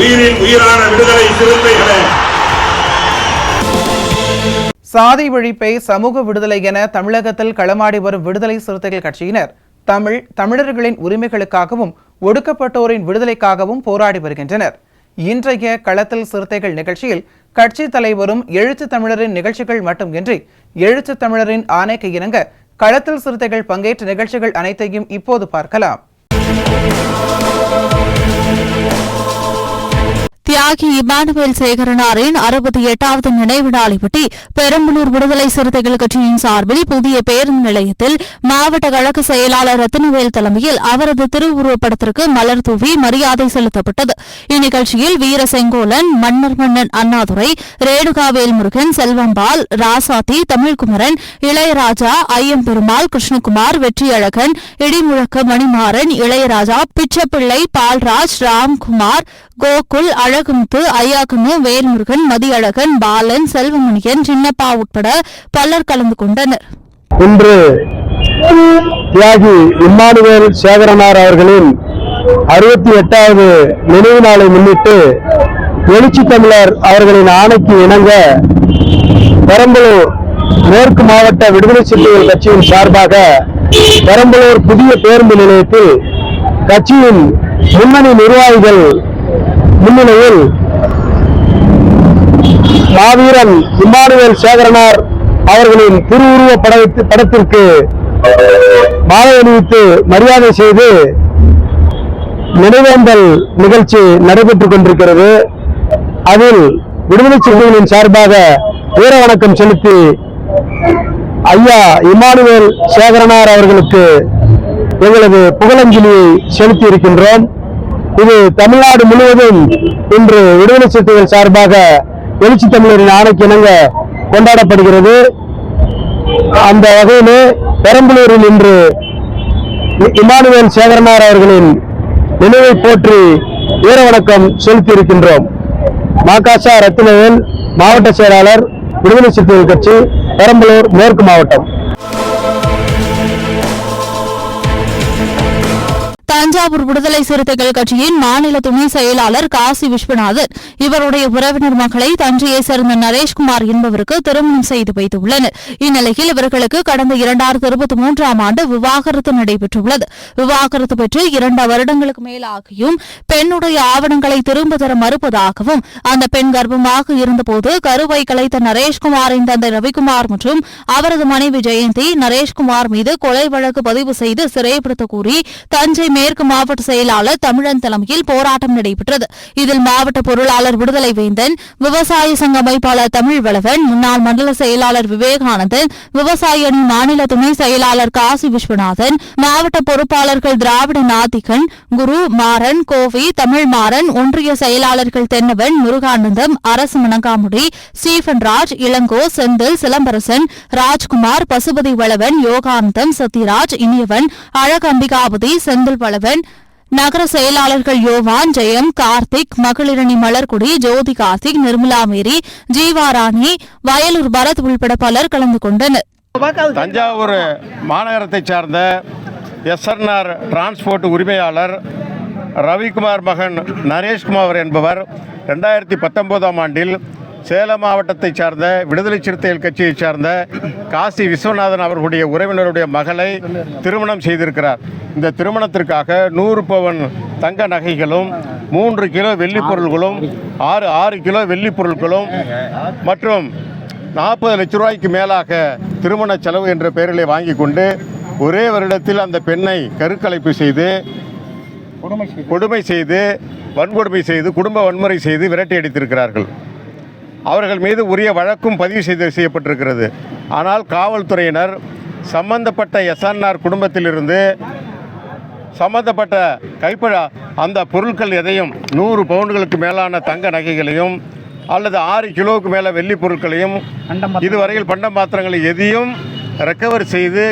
உயிரின் உயிரான விடுதலை சிறுத்தைகளே, சாதி ஒழிப்பை சமூக விடுதலை என தமிழகத்தில் களமாடி வரும் விடுதலை சிறுத்தைகள் கட்சியினர் தமிழர்களின் உரிமைகளுக்காகவும் ஒடுக்கப்பட்டோரின் விடுதலைக்காகவும் போராடி வருகின்றனர். இன்றைய களத்தில் சிறுத்தைகள் நிகழ்ச்சியில் கட்சி தலைவரும் எழுத்து தமிழரின் நிகழ்ச்சிகள் மட்டுமின்றி எழுத்து தமிழரின் ஆணைக்கு இணங்க களத்தில் சிறுத்தைகள் பங்கேற்ற நிகழ்ச்சிகள் அனைத்தையும் இப்போது பார்க்கலாம். தியாகி இமானுவேல் சேகரனாரின் 68வது நினைவு நாளையொட்டி பெரம்பலூர் விடுதலை சிறுத்தைகள் கட்சியின் சார்பில் புதிய பேருந்து நிலையத்தில் மாவட்ட கழக செயலாளர் ரத்தினவேல் தலைமையில் அவரது திருவுருவப்படத்திற்கு மலர் தூவி மரியாதை செலுத்தப்பட்டது. இந்நிகழ்ச்சியில் வீர செங்கோலன், மன்னர் மன்னன் அண்ணாதுரை, ரேணுகாவேல் முருகன், செல்வம்பால், ராசாத்தி, தமிழ்குமரன், இளையராஜா, ஐயம்பெருமாள், கிருஷ்ணகுமார், வெற்றியழகன், இடிமுழக்க மணிமாறன், இளையராஜா, பிச்சப்பிள்ளை, பால்ராஜ், ராம்குமார், கோகுல், அழகுமுத்து, ஐயாக்கனு, வேல்முருகன், மதியழகன், பாலன், செல்வமணியன், சின்னப்பா உட்பட பலர் கலந்து கொண்டனர். இன்று தியாகி இம்மானுவேல் சேகரனார் அவர்களின் 68வது நினைவு நாளை முன்னிட்டு எழுச்சி தமிழர் அவர்களின் ஆணைக்கு இணங்க பெரம்பலூர் மேற்கு மாவட்ட விடுதலை சிறுத்தைகள் கட்சியின் சார்பாக பெரம்பலூர் புதிய பேருந்து நிலையத்தில் கட்சியின் முன்னணி நிர்வாகிகள் முன்னிலையில் மாவீரன் இம்மானுவேல் சேகரனார் அவர்களின் திருவுருவ படத்திற்கு மாலை அணிவித்து மரியாதை செய்து நினைவேந்தல் நிகழ்ச்சி நடைபெற்றுக் கொண்டிருக்கிறது. அதில் விடுதலை சிறுத்தைகளின் சார்பாக வீர வணக்கம் செலுத்தி ஐயா இம்மானுவேல் சேகரனார் அவர்களுக்கு எங்களது புகழஞ்சலியை செலுத்தி இருக்கின்றோம். இது தமிழ்நாடு முழுவதும் இன்று விடுதலை சிறுத்தைகள் சார்பாக எழுச்சி தமிழரின் ஆணைக்கு இணங்க கொண்டாடப்படுகிறது. அந்த வகையிலே பெரம்பலூரில் இன்று இம்மானுவேல் சேகரனார் அவர்களின் நினைவை போற்றி வீர வணக்கம் செலுத்தி இருக்கின்றோம். மாகாசா ரத்தினவேல், மாவட்ட செயலாளர், விடுதலை சிறுத்தைகள் கட்சி, பெரம்பலூர் மேற்கு மாவட்டம். தஞ்சாவூர் விடுதலை சிறுத்தைகள் கட்சியின் மாநில துணை செயலாளர் காசி விஸ்வநாதன் இவருடைய உறவினர் மகளை தஞ்சையைச் சேர்ந்த நரேஷ்குமார் என்பவருக்கு திருமணம் செய்து வைத்துள்ளனர். இந்நிலையில் இவர்களுக்கு கடந்த 2023ஆம் ஆண்டு விவாகரத்து நடைபெற்றுள்ளது. விவாகரத்து பெற்று 2 வருடங்களுக்கு மேலாகியும் பெண்ணுடைய ஆவணங்களை திரும்ப தர மறுப்பதாகவும் அந்த பெண் கர்ப்பமாக இருந்தபோது கருவை கலைத்த நரேஷ்குமாரின் தந்தை ரவிக்குமார் மற்றும் அவரது மனைவி ஜெயந்தி நரேஷ்குமார் மீது கொலை வழக்கு பதிவு செய்து சிறைப்படுத்த கூறி தஞ்சை மேற்கு மாவட்ட செயலாளர் தமிழன் தலைமையில் போராட்டம் நடைபெற்றது. இதில் மாவட்ட பொருளாளர் விடுதலை வேந்தன், விவசாய சங்க அமைப்பாளர் தமிழ்வளவன், முன்னாள் மண்டல செயலாளர் விவேகானந்தன், விவசாய அணி மாநில துணை செயலாளர் காசி விஸ்வநாதன், மாவட்ட பொறுப்பாளர்கள் திராவிட நாத்திகன், குரு மாறன், கோவி, தமிழ்மாறன், ஒன்றிய செயலாளர்கள் தென்னவன், முருகானந்தம், அரசு மணங்காமுடி, ஸ்டீபன் ராஜ், இளங்கோ, செந்தில், சிலம்பரசன், ராஜ்குமார், பசுபதி வளவன், யோகானந்தம், சத்யராஜ், இனியவன், அழகம்பிகாபதி, செந்தில் வளவன், நகர செயலாளர்கள் யோவான், ஜெயம், கார்த்திக், மகளிரணி மலர்குடி, ஜோதி கார்த்திக், நிர்மலா மேரி, ஜீவாராணி, வயலூர் பரத் உள்பட பலர் கலந்து கொண்டனர். தஞ்சாவூர் மாநகரத்தைச் சார்ந்த எஸ்என்ஆர் டிரான்ஸ்போர்ட் உரிமையாளர் ரவிக்குமார் மகன் நரேஷ்குமார் என்பவர் 2019ஆம் ஆண்டில் சேலம் மாவட்டத்தைச் சார்ந்த விடுதலை சிறுத்தைகள் கட்சியைச் சார்ந்த காசி விஸ்வநாதன் அவர்களுடைய உறவினருடைய மகளை திருமணம் செய்திருக்கிறார். இந்த திருமணத்திற்காக 100 பவன் தங்க நகைகளும் 3 கிலோ வெள்ளிப் பொருள்களும் 6 கிலோ வெள்ளிப் பொருட்களும் மற்றும் 40 லட்ச ரூபாய்க்கு மேலாக திருமண செலவு என்ற பெயரிலே வாங்கி கொண்டு ஒரே வருடத்தில் அந்த பெண்ணை கருக்கலைப்பு செய்து கொடுமை செய்து வன்கொடுமை செய்து குடும்ப வன்முறை செய்து விரட்டி அடித்திருக்கிறார்கள். அவர்கள் மீது உரிய வழக்கும் பதிவு செய்யப்பட்டிருக்கிறது. ஆனால் காவல்துறையினர் சம்பந்தப்பட்ட எஸ்ஆர்ஆர் குடும்பத்திலிருந்து சம்பந்தப்பட்ட அந்த பொருட்கள் எதையும் 100 பவுண்டுகளுக்கு மேலான தங்க நகைகளையும் அல்லது 6 கிலோவுக்கு மேலே வெள்ளி பொருட்களையும் இதுவரையில் பண்டம் பாத்திரங்களை எதையும் ரெக்கவர் செய்து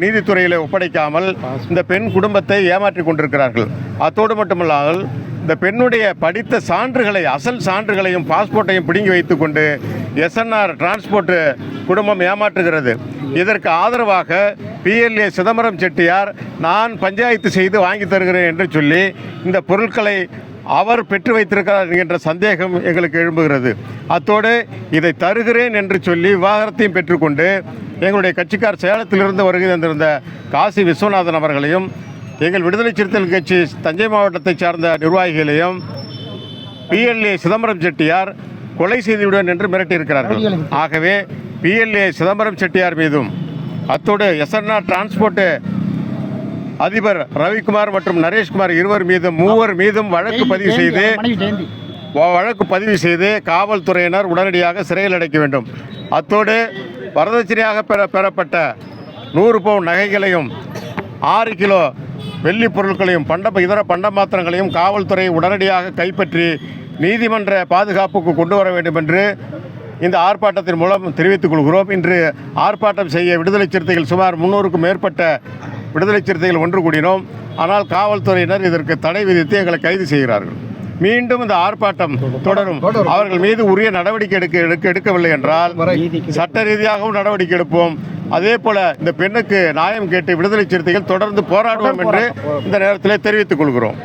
நீதித்துறையில் ஒப்படைக்காமல் இந்த பெண் குடும்பத்தை ஏமாற்றி கொண்டிருக்கிறார்கள். அத்தோடு மட்டுமல்லாமல் இந்த பெண்ணுடைய படித்த சான்றுகளை, அசல் சான்றுகளையும் பாஸ்போர்ட்டையும் பிடுங்கி வைத்துக்கொண்டு எஸ்என்ஆர் டிரான்ஸ்போர்ட் குடும்பம் ஏமாற்றுகிறது. இதற்கு ஆதரவாக PLA சிதம்பரம் செட்டியார் நான் பஞ்சாயத்து செய்து வாங்கி தருகிறேன் என்று சொல்லி இந்த பொருட்களை அவர் பெற்று வைத்திருக்கிறார் என்கின்ற சந்தேகம் எங்களுக்கு எழும்புகிறது. அத்தோடு இதை தருகிறேன் என்று சொல்லி விவாகரத்தையும் பெற்றுக்கொண்டு எங்களுடைய கட்சிக்கார் சேலத்திலிருந்து வருகை தந்திருந்த காசி விஸ்வநாதன் அவர்களையும் எங்கள் விடுதலை சிறுத்தைகள் கட்சி தஞ்சை மாவட்டத்தைச் சார்ந்த நிர்வாகிகளையும் PLA சிதம்பரம் செட்டியார் கொலை செய்துவிடுவேன் என்று மிரட்டியிருக்கிறார்கள். ஆகவே PLA சிதம்பரம் செட்டியார் மீதும் அத்தோடு எஸ்ஆர்ஆர் டிரான்ஸ்போர்ட் அதிபர் ரவிக்குமார் மற்றும் நரேஷ்குமார் மூவர் மீதும் வழக்கு பதிவு செய்து காவல்துறையினர் உடனடியாக சிறையில் அடைக்க வேண்டும். அத்தோடு வரதட்சணையாக பெறப்பட்ட 100 பவுன் நகைகளையும் 6 கிலோ வெள்ளி பொருட்களையும் இதர பண்டமாத்திரங்களையும் காவல்துறை உடனடியாக கைப்பற்றி நீதிமன்ற பாதுகாப்புக்கு கொண்டு வர வேண்டும் என்று இந்த ஆர்ப்பாட்டத்தின் மூலம் தெரிவித்துக் கொள்கிறோம். இன்று ஆர்ப்பாட்டம் செய்ய விடுதலை சிறுத்தைகள் சுமார் 300க்கும் மேற்பட்ட விடுதலை சிறுத்தைகள் ஒன்று கூடினோம். ஆனால் காவல்துறையினர் இதற்கு தடை விதித்து எங்களை கைது செய்கிறார்கள். மீண்டும் இந்த ஆர்ப்பாட்டம் தொடரும். அவர்கள் மீது உரிய நடவடிக்கை எடுக்கவில்லை என்றால் சட்ட ரீதியாகவும் நடவடிக்கை எடுப்போம். அதே போல இந்த பெண்ணுக்கு நியாயம் கேட்டு விடுதலை சிறுத்தைகள் தொடர்ந்து போராடுவோம் என்று இந்த நேரத்தில் தெரிவித்துக் கொள்கிறோம்.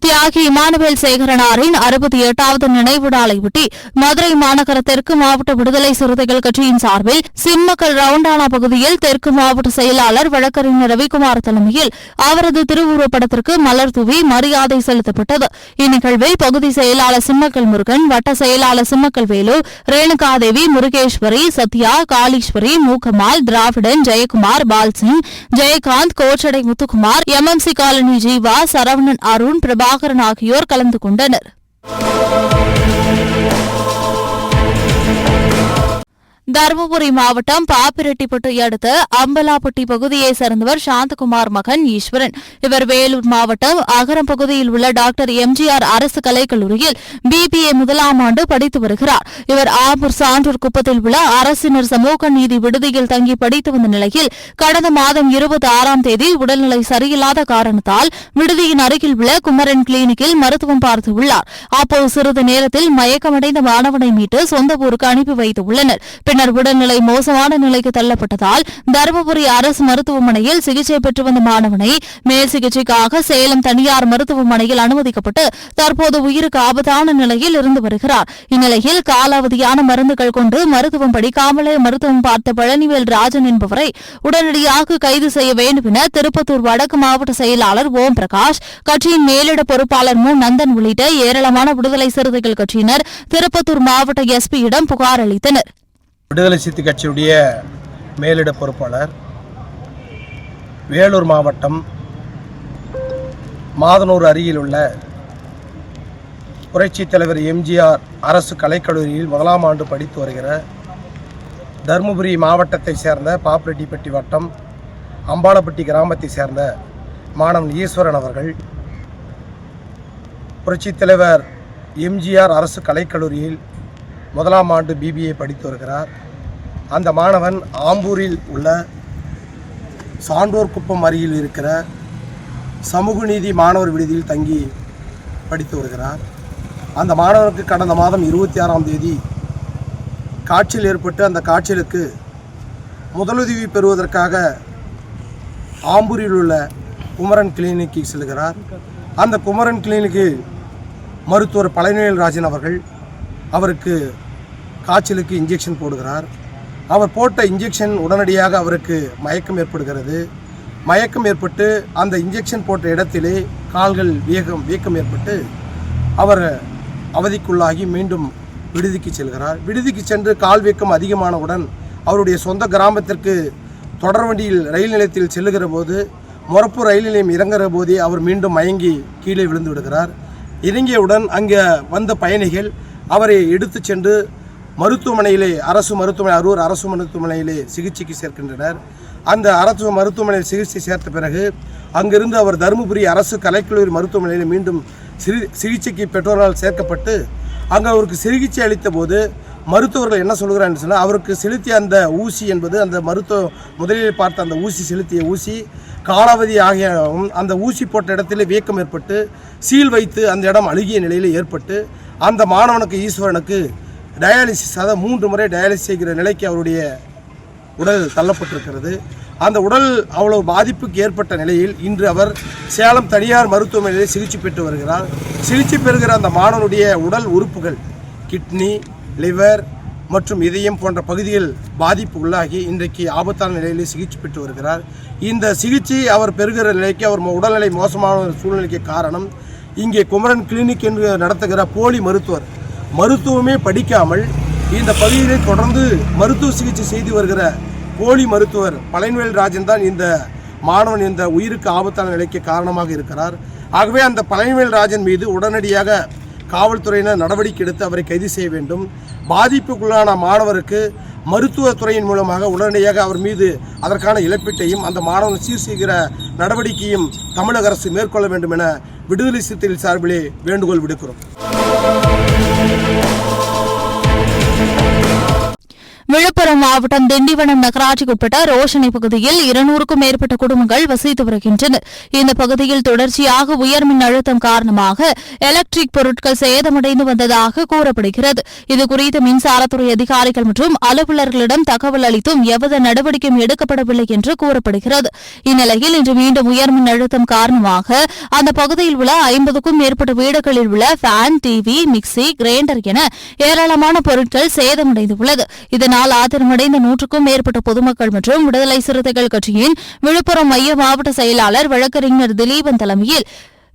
தியாகி இமானுவேல் சேகரனாரின் 68வது நினைவு நாளையொட்டி மதுரை மாநகர தெற்கு மாவட்ட விடுதலை சிறுத்தைகள் கட்சியின் சார்பில் சிம்மக்கல் ரவுண்டானா பகுதியில் தெற்கு மாவட்ட செயலாளர் வழக்கறிஞர் ரவிக்குமார் தலைமையில் அவரது திருவுருவப்படத்திற்கு மலர் தூவி மரியாதை செலுத்தப்பட்டது. இந்நிகழ்வில் பகுதி செயலாளர் சிம்மக்கல் முருகன், வட்ட செயலாளர் சிம்மக்கல் வேலு, ரேணுகாதேவி, முருகேஸ்வரி, சத்யா, காளீஸ்வரி, மூக்கம்மாள், திராவிடன், ஜெயக்குமார், பால்சிங், ஜெயகாந்த், கோச்சடை முத்துக்குமார், MMC காலனி ஜீவா, சரவணன், அருண், பிரபாகரன் ஆகியோர் கலந்து கொண்டனர். தருமபுரி மாவட்டம் பாப்பிரெட்டிப்பட்டு அடுத்த அம்பலாப்பட்டி பகுதியைச் சேர்ந்தவர் சாந்தகுமார் மகன் ஈஸ்வரன். இவர் வேலூர் மாவட்டம் அகரம் பகுதியில் உள்ள டாக்டர் MGR அரசு கலைக்கல்லூரியில் BBA 1ஆம் ஆண்டு படித்து வருகிறார். இவர் ஆம்பூர் சான்றூர் குப்பத்தில் உள்ள அரசினர் சமூக நீதி விடுதியில் தங்கி படித்து வந்த நிலையில் கடந்த மாதம் 26ஆம் தேதி உடல்நிலை சரியில்லாத காரணத்தால் விடுதியின் அருகில் உள்ள குமரன் கிளினிக்கில் மருத்துவம் பார்த்துள்ளார். அப்போது சிறிது நேரத்தில் மயக்கமடைந்த மாணவனை மீட்டு சொந்த ஊருக்கு அனுப்பி வைத்துள்ளனர். பின்னர் உடல்நிலை மோசமான நிலைக்கு தள்ளப்பட்டதால் தருமபுரி அரசு மருத்துவமனையில் சிகிச்சை பெற்று வந்த மாணவனை மேல் சிகிச்சைக்காக சேலம் தனியார் மருத்துவமனையில் அனுமதிக்கப்பட்டு தற்போது உயிருக்கு ஆபத்தான நிலையில் இருந்து வருகிறார். இந்நிலையில் காலாவதியான மருந்துகள் கொண்டு மருத்துவம் படிக்காமலே மருத்துவம் பார்த்த பழனிவேல் ராஜன் என்பவரை உடனடியாக கைது செய்ய வேண்டும் என திருப்பத்தூர் வடக்கு மாவட்ட செயலாளர் ஓம் பிரகாஷ், கட்சியின் மேலிட பொறுப்பாளர் மு நந்தன் உள்ளிட்ட ஏராளமான விடுதலை சிறுத்தைகள் கட்சியினர் திருப்பத்தூர் மாவட்ட SP-யிடம் புகார் அளித்தனர். விடுதலை சிறுத்தை கட்சியுடைய மேலிட பொறுப்பாளர் வேலூர் மாவட்டம் மாதனூர் அருகில் உள்ள புரட்சித் தலைவர் MGR அரசு கலைக்கல்லூரியில் 1ஆம் ஆண்டு படித்து வருகிற தருமபுரி மாவட்டத்தைச் சேர்ந்த பாப்பிரெட்டிப்பட்டி வட்டம் அம்பாலப்பட்டி கிராமத்தைச் சேர்ந்த மாணவன் ஈஸ்வரன் அவர்கள் புரட்சித் தலைவர் MGR அரசு கலைக்கல்லூரியில் 1ஆம் ஆண்டு BBA படித்து வருகிறார். அந்த மாணவன் ஆம்பூரில் உள்ள சான்றோர் குப்பம் அருகில் இருக்கிற சமூக நீதி மாணவர் விடுதியில் தங்கி படித்து வருகிறார். அந்த மாணவனுக்கு கடந்த மாதம் 26ஆம் தேதி காய்ச்சல் ஏற்பட்டு அந்த காய்ச்சலுக்கு முதலுதவி பெறுவதற்காக ஆம்பூரில் உள்ள குமரன் கிளினிக்கு செல்கிறார். அந்த குமரன் கிளினிக்கு மருத்துவர் பழனிவேல் ராஜன் அவர்கள் அவருக்கு காய்ச்சலுக்கு இன்ஜெக்ஷன் போடுகிறார். அவர் போட்ட இன்ஜெக்ஷன் உடனடியாக அவருக்கு மயக்கம் ஏற்படுகிறது. மயக்கம் ஏற்பட்டு அந்த இன்ஜெக்ஷன் போட்ட இடத்திலே கால்கள் வீக்கம் ஏற்பட்டு அவர் அவதிக்குள்ளாகி மீண்டும் விடுதிக்கு செல்கிறார். விடுதிக்கு சென்று கால் வீக்கம் அதிகமானவுடன் அவருடைய சொந்த கிராமத்திற்கு தொடர்வண்டியில் ரயில் நிலையத்தில் செல்லுகிற போது மொரப்பூர் ரயில் நிலையம் இறங்குகிற போதே அவர் மீண்டும் மயங்கி கீழே விழுந்து விடுகிறார். இறங்கியவுடன் அங்கே வந்த பயணிகள் அவரை எடுத்து சென்று மருத்துவமனையிலே அரூர் அரசு மருத்துவமனையிலே சிகிச்சைக்கு சேர்க்கின்றனர். அந்த அரசு மருத்துவமனையில் சிகிச்சை சேர்த்த பிறகு அங்கிருந்து அவர் தருமபுரி அரசு கலைக்கல்லூரி மருத்துவமனையில் மீண்டும் சிகிச்சைக்கு பெற்றோரால் சேர்க்கப்பட்டு அங்கே அவருக்கு சிகிச்சை அளித்த போது மருத்துவர்கள் என்ன சொல்கிறான்னு சொன்னால், அவருக்கு செலுத்திய அந்த ஊசி என்பது அந்த முதலில் பார்த்த அந்த செலுத்திய ஊசி காலாவதி ஆகியவும் அந்த ஊசி போட்ட இடத்திலே வீக்கம் ஏற்பட்டு சீல் வைத்து அந்த இடம் அழுகிய நிலையில் ஏற்பட்டு அந்த மாணவனுக்கு ஈஸ்வரனுக்கு டயாலிசிஸ், அதாவது 3 முறை டயாலிசிஸ் செய்கிற நிலைக்கு அவருடைய உடல் தள்ளப்பட்டிருக்கிறது. அந்த உடல் அவ்வளவு பாதிப்புக்கு ஏற்பட்ட நிலையில் இன்று அவர் சேலம் தனியார் மருத்துவமனையில் சிகிச்சை பெற்று வருகிறார். சிகிச்சை பெறுகிற அந்த மாணவனுடைய உடல் உறுப்புகள் கிட்னி, லிவர் மற்றும் இதயம் போன்ற பகுதிகள் பாதிப்பு உள்ளாகி இன்றைக்கு ஆபத்தான நிலையில் சிகிச்சை பெற்று வருகிறார். இந்த சிகிச்சை அவர் பெறுகிற நிலைக்கு அவர் உடல்நிலை மோசமான சூழ்நிலைக்கு காரணம் இங்கே குமரன் கிளினிக் என்று நடத்துகிற போலி மருத்துவமே படிக்காமல் இந்த பகுதியிலே தொடர்ந்து மருத்துவ சிகிச்சை செய்து வருகிற போலி மருத்துவர் பழனிவேல் ராஜன் தான் இந்த மாணவன் இந்த உயிருக்கு ஆபத்தான நிலைக்கு காரணமாக இருக்கிறார். ஆகவே அந்த பழனிவேல் ராஜன் மீது உடனடியாக காவல்துறையினர் நடவடிக்கை எடுத்து அவரை கைது செய்ய வேண்டும். பாதிப்புக்குள்ளான மாணவருக்கு மருத்துவத்துறையின் மூலமாக உடனடியாக அவர் மீது அதற்கான இழப்பீட்டையும் அந்த மாணவன் சீர் செய்கிற நடவடிக்கையும் தமிழக அரசு மேற்கொள்ள வேண்டும் என விடுதலை சிறுத்தைகள் சார்பிலே வேண்டுகோள் விடுக்கிறோம். விழுப்புரம் மாவட்டம் திண்டிவனம் நகராட்சிக்குட்பட்ட ரோஷனை பகுதியில் 200க்கும் மேற்பட்ட குடும்பங்கள் வசித்து வருகின்றனர். இந்த பகுதியில் தொடர்ச்சியாக உயர்மின் அழுத்தம் காரணமாக எலக்ட்ரிக் பொருட்கள் சேதமடைந்து வந்ததாக கூறப்படுகிறது. இதுகுறித்து மின்சாரத்துறை அதிகாரிகள் மற்றும் அலுவலர்களிடம் தகவல் அளித்தும் எவ்வித நடவடிக்கையும் எடுக்கப்படவில்லை என்று கூறப்படுகிறது. இந்நிலையில் இன்று மீண்டும் உயர்மின் அழுத்தம் காரணமாக அந்த பகுதியில் உள்ள 50க்கும் மேற்பட்ட வீடுகளில் உள்ள ஃபேன், டிவி, மிக்சி, கிரைண்டர் என ஏராளமான பொருட்கள் சேதமடைந்துள்ளது. இதனால் ஆத்திரமடைந்த 100க்கும் மேற்பட்ட பொதுமக்கள் மற்றும் விடுதலை சிறுத்தைகள் கட்சியின் விழுப்புரம் மைய மாவட்ட செயலாளர் வழக்கறிஞர் திலீபன் தலைமையில்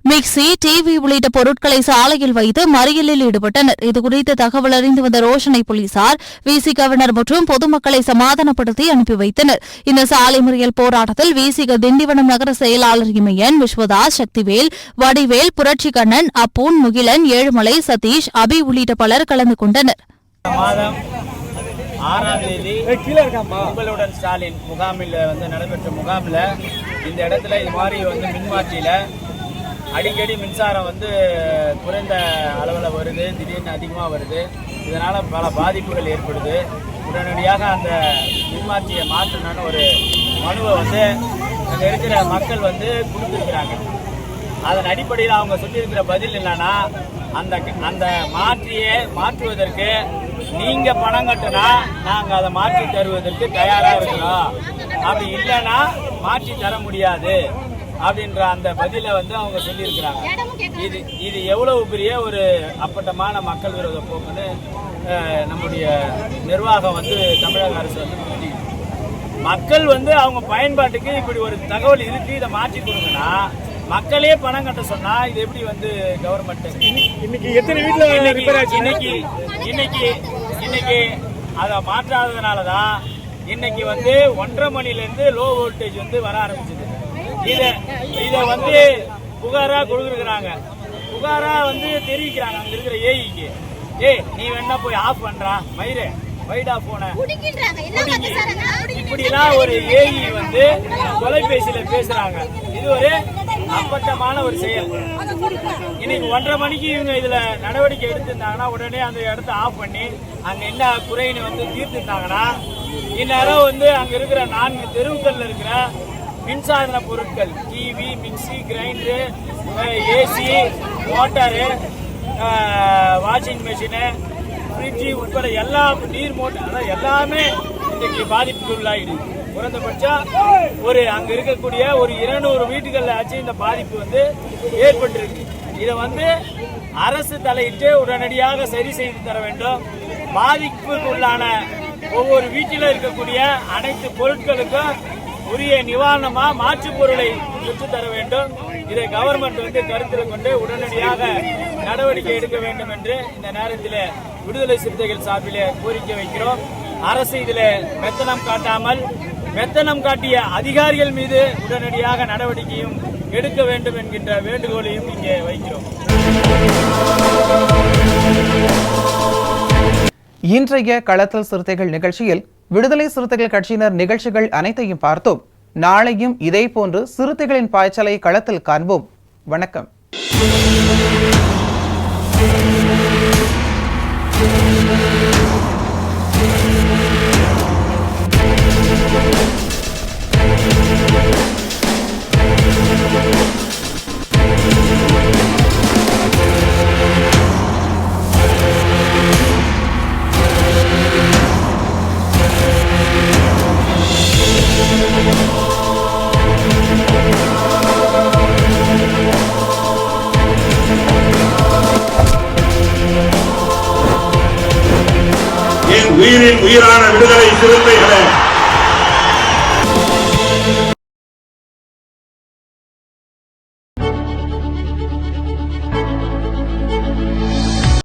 மிக்சி, டிவி உள்ளிட்ட பொருட்களை சாலையில் வைத்து மறியலில் ஈடுபட்டனர். இதுகுறித்து தகவல் அறிந்து வந்த ரோஷனை போலீசார் விசி கவர்னர் மற்றும் பொதுமக்களை சமாதானப்படுத்தி அனுப்பி வைத்தனர். இந்த சாலை மறியல் போராட்டத்தில் விசிக திண்டிவனம் நகர செயலாளர் இமயன், விஸ்வதாஸ், சக்திவேல், வடிவேல், புரட்சி கண்ணன், அப்பூன், முகிலன், ஏழுமலை, சதீஷ், அபி உள்ளிட்ட பலர் கலந்து கொண்டனர். 6ஆம் தேதி உங்களுடன் ஸ்டாலின் முகாமில் நடைபெற்ற முகாமில் இந்த இடத்துல இது மாதிரி மின்மாற்றியில் அடிக்கடி மின்சாரம் குறைந்த அளவில் வருது, திடீர்னு அதிகமாக வருது. இதனால் பல பாதிப்புகள் ஏற்படுது. உடனடியாக அந்த மின்மாற்றியை மாற்றணும்னு ஒரு மனுவை அங்கே இருக்கிற மக்கள் கொடுத்துருக்குறாங்க. அதன் அடிப்படையில் அவங்க சொல்லியிருக்கிற பதில் என்னன்னா, அந்த மாற்றியை மாற்றுவதற்கு நீங்க பணம் கட்டினா நாங்கள் அதை மாற்றி தருவதற்கு தயாராக இருக்கிறோம், அப்படி இல்லைன்னா மாற்றி தர முடியாது அப்படின்ற அந்த பதிலை அவங்க சொல்லியிருக்கிறாங்க. இது எவ்வளவு பெரிய ஒரு அப்பட்டமான மக்கள் விரோத போக்குன்னு நம்முடைய நிர்வாகம் தமிழக அரசு மக்கள் அவங்க பயன்பாட்டுக்கு இப்படி ஒரு தகவல் இருக்கு, இதை மாற்றி கொடுங்கன்னா மக்களே பணம் கட்ட சொன்னா இது எப்படி கவர்மெண்ட் இன்னைக்கு எத்தனை வீட்டுல இன்னைக்கு அதை மாற்றாததுனாலதான் இன்னைக்கு 1:30 மணிலேருந்து லோ வோல்டேஜ் வர ஆரம்பிச்சது. இதை புகாரா கொடுக்குறாங்க, புகாரா தெரிவிக்கிறாங்க அங்க இருக்கிற ஏஇக்கு. நீ வேணா போய் ஆஃப் பண்றா மயிரே வைடா போன இப்படிலாம் ஒரு ஏஇ தொலைபேசியில பேசுறாங்க. இது ஒரு அப்பட்டமான ஒரு செயல். இன்னைக்கு 1:30 மணிக்கு இவங்க இதுல நடவடிக்கை எடுத்திருந்தாங்கன்னா உடனே அந்த இடத்த ஆஃப் பண்ணி அங்க என்ன குறைன்னு தீர்த்துட்டாங்கன்னா இந்நேரம் அங்க இருக்கிற 4 தெருவுகள்ல இருக்கிற மின்சாதன பொருட்கள், TV, mixie, grinder, AC, motor, washing machine, fridge உட்பட எல்லா நீர் மோட்டார் எல்லாமே இன்னைக்கு பாதிப்புக்கு உள்ளாயிடுது. குறைந்தபட்சம் அங்க இருக்கக்கூடிய ஒரு 200 வீட்டுகள்ல ஆச்சு இந்த பாதிப்பு ஏற்பட்டிருக்கு. இதை அரசு தலையிட்டு உடனடியாக சரி செய்து தர வேண்டும். பாதிப்புக்குள்ளான ஒவ்வொரு வீட்டில இருக்கக்கூடிய அனைத்து பொருட்களுக்கும் உரிய நிவாரணமா மாற்று பொருளை பெற்றுத்தர வேண்டும். இதை கவர்மெண்ட் கருத்தில் கொண்டு உடனடியாக நடவடிக்கை எடுக்க வேண்டும் என்று இந்த நேரத்தில் விடுதலை சிறுத்தைகள் சார்பிலே கோரிக்கை வைக்கிறோம். அரசு இதில் மெத்தனம் காட்டாமல் மெத்தனம் காட்டிய அதிகாரிகள் மீது உடனடியாக நடவடிக்கையும் எடுக்க வேண்டும் என்கின்ற வேண்டுகோளையும் இங்கே வைக்கிறோம். இன்றைய களத்தல் சிறுத்தைகள் நிகழ்ச்சியில் விடுதலை சிறுத்தைகள் கட்சியினர் நிகழ்ச்சிகள் அனைத்தையும் பார்த்தோம். நாளையும் இதே போன்று சிறுத்தைகளின் பாய்ச்சலை களத்தில் காண்போம். வணக்கம். என் உயிரின் உயிரான விடுதலை சிறுத்தைகளே,